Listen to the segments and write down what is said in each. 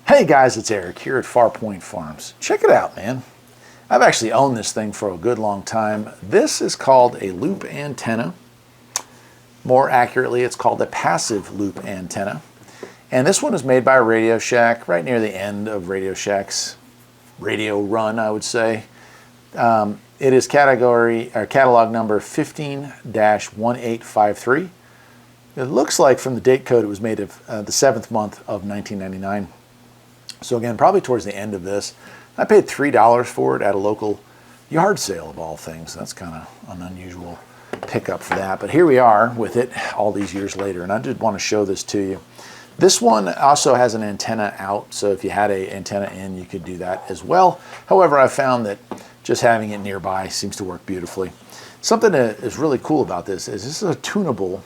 Hey guys, it's Eric here at Farpoint Farms. Check it out, man. I've actually owned this thing for a good long time. This is called a loop antenna. More accurately, it's called a passive loop antenna. And this one is made by Radio Shack, right near the end of Radio Shack's radio run, I would say. It is catalog number 15-1853. It looks like from the date code it was made of the 7th month of 1999. So again, probably towards the end of this. I paid $3 for it at a local yard sale of all things. That's kind of an unusual pickup for that. But here we are with it all these years later, and I did want to show this to you. This one also has an antenna out, so if you had an antenna in, you could do that as well. However, I found that just having it nearby seems to work beautifully. Something that is really cool about this is a tunable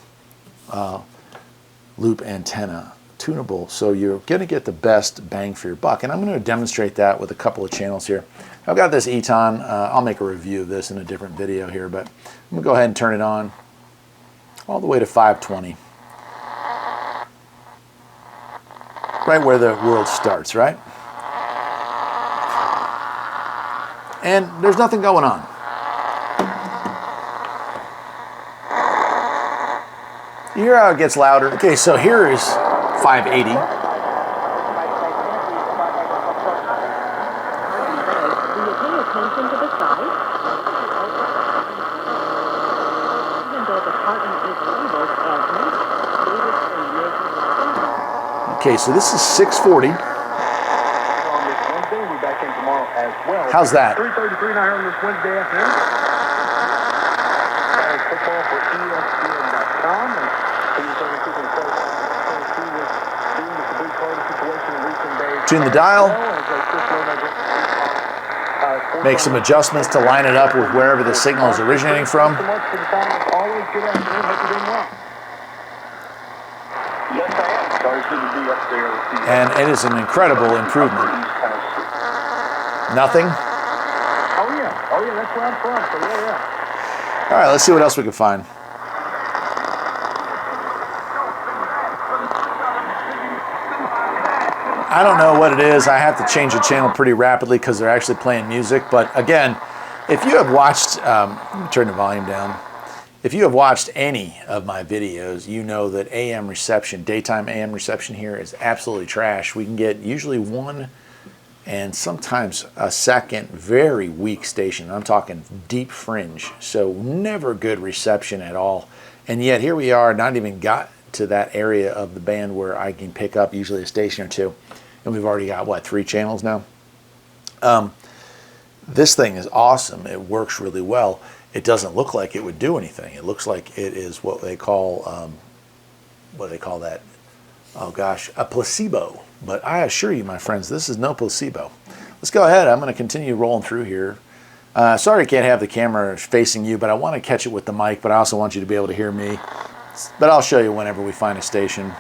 loop antenna. Tunable, so you're going to get the best bang for your buck, and I'm going to demonstrate that with a couple of channels here. I've got this Eton. I'll make a review of this in a different video here, but I'm going to go ahead and turn it on all the way to 520, right where the world starts, right? And there's nothing going on. You hear how it gets louder? Okay, so here is 580. Okay, so this is 640. How's that? 3:33 now on this Wednesday afternoon. Football for ESPN.com. Tune the dial, make some adjustments to line it up with wherever the signal is originating from. And it is an incredible improvement. Nothing? Oh yeah, that's where I'm from, so yeah. All right, let's see what else we can find. I don't know what it is. I have to change the channel pretty rapidly because they're actually playing music. But again, if you have watched, let me turn the volume down. If you have watched any of my videos, you know that AM reception, daytime AM reception here is absolutely trash. We can get usually one and sometimes a second very weak station. I'm talking deep fringe. So never good reception at all. And yet here we are, not even got to that area of the band where I can pick up usually a station or two. And we've already got, what, 3 channels now? This thing is awesome. It works really well. It doesn't look like it would do anything. It looks like it is what they call, what do they call that? Oh gosh, a placebo. But I assure you, my friends, this is no placebo. Let's go ahead. I'm going to continue rolling through here. Sorry I can't have the camera facing you, but I want to catch it with the mic, but I also want you to be able to hear me. But I'll show you whenever we find a station.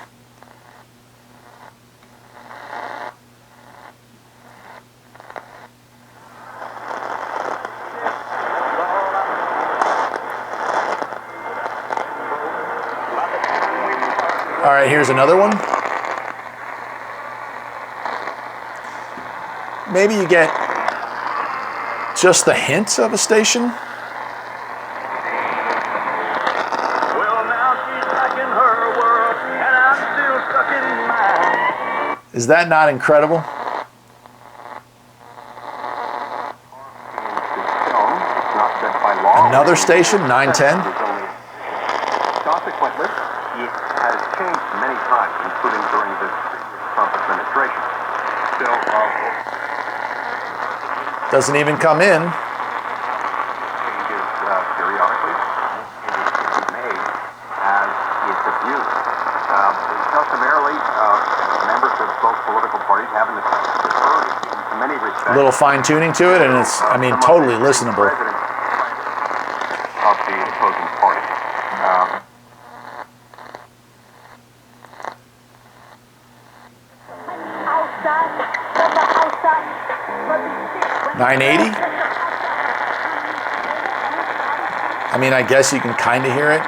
All right, here's another one. Maybe you get just the hint of a station. Is that not incredible? Another station, 910. Consequently, it has changed many times, including during the Trump administration. Still, doesn't even come in. Changes periodically. It is made as it's abused. Customarily, members of both political parties having the deferred in many respects. A little fine tuning to it, and it's, I mean, totally listenable. Of the opposing party. 980? I mean, I guess you can kind of hear it.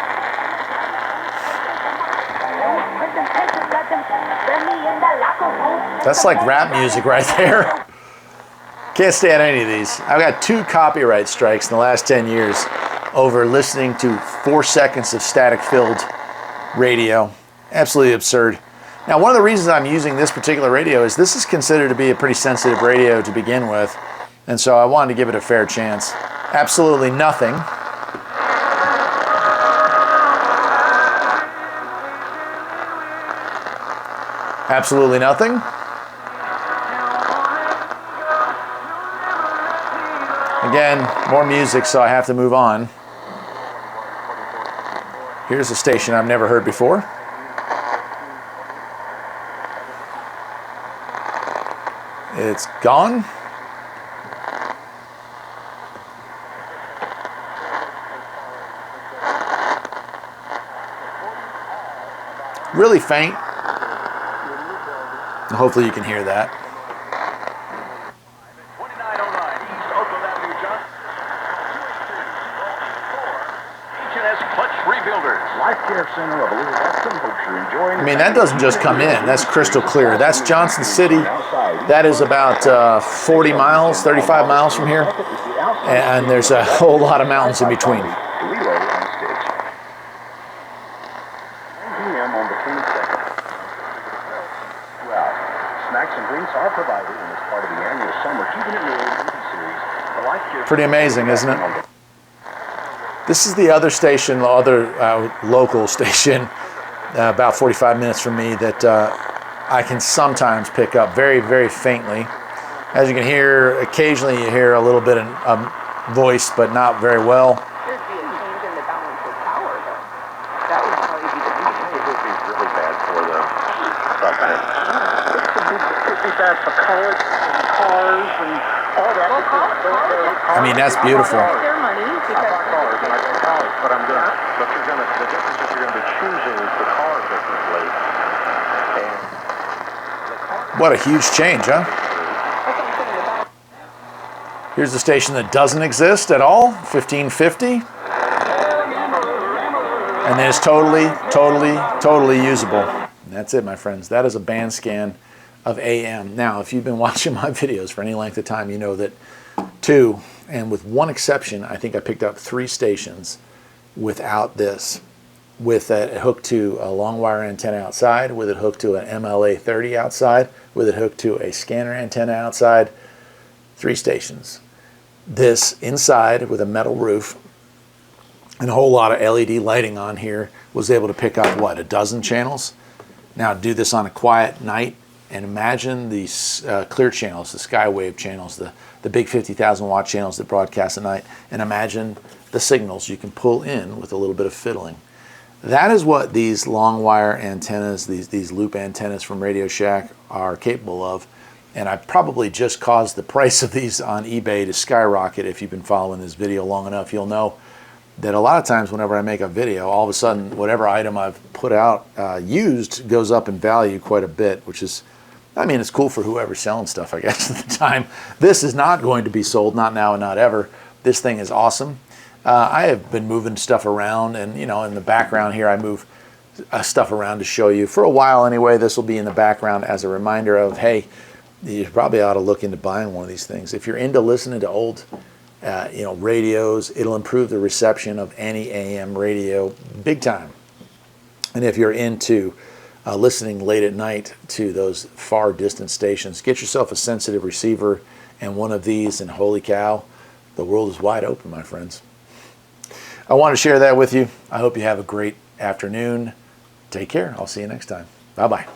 That's like rap music right there. Can't stand any of these. I've got 2 copyright strikes in the last 10 years over listening to 4 seconds of static-filled radio. Absolutely absurd. Now, one of the reasons I'm using this particular radio is this is considered to be a pretty sensitive radio to begin with, and so I wanted to give it a fair chance. Absolutely nothing. Absolutely nothing. Again, more music, so I have to move on. Here's a station I've never heard before. It's gone. Really faint. Hopefully you can hear that. 2909 East Oakland Avenue, John. H&S Clutch Rebuilders. Life Care Center of Elizabethton. Hope you're enjoying. I mean, that doesn't just come in. That's crystal clear. That's Johnson City. That is about 40 miles, 35 miles from here. And there's a whole lot of mountains in between. Snacks and drinks are provided in as part of the annual summer juvenile series. The Life Care Pretty amazing, isn't it? This is the other station, the other local station, about 45 minutes from me, that I can sometimes pick up very, very faintly. As you can hear, occasionally you hear a little bit of voice, but not very well. There'd be a change in the balance of power, though. That would probably be the It would be really bad for the It'd be bad for cars and all that. I mean, that's beautiful. their money I because buy cars and I go cars, but the difference is you're going to be choosing the car differently. And What a huge change, huh? Here's a station that doesn't exist at all, 1550. And it's totally, totally, totally usable. And that's it, my friends. That is a band scan of AM. Now, if you've been watching my videos for any length of time, you know that 2, and with one exception, I think I picked up 3 stations without this, with it hooked to a long wire antenna outside, with it hooked to an MLA 30 outside, with it hooked to a scanner antenna outside. 3 stations. This inside with a metal roof and a whole lot of LED lighting on here was able to pick up, what, a dozen channels? Now do this on a quiet night and imagine these clear channels, the Skywave channels, the big 50,000 watt channels that broadcast at night, and imagine the signals you can pull in with a little bit of fiddling. That is what these long wire antennas, these loop antennas from Radio Shack are capable of. And I probably just caused the price of these on eBay to skyrocket. If you've been following this video long enough, you'll know that a lot of times whenever I make a video, all of a sudden whatever item I've put out used goes up in value quite a bit, which is, I mean, it's cool for whoever's selling stuff, I guess, at the time. This is not going to be sold, not now and not ever. This thing is awesome. I have been moving stuff around, and you know, in the background here I move stuff around to show you. For a while anyway, this will be in the background as a reminder of, hey, you probably ought to look into buying one of these things. If you're into listening to old radios, it'll improve the reception of any AM radio big time. And if you're into listening late at night to those far distant stations, get yourself a sensitive receiver and one of these, and holy cow, the world is wide open, my friends. I want to share that with you. I hope you have a great afternoon. Take care. I'll see you next time. Bye-bye.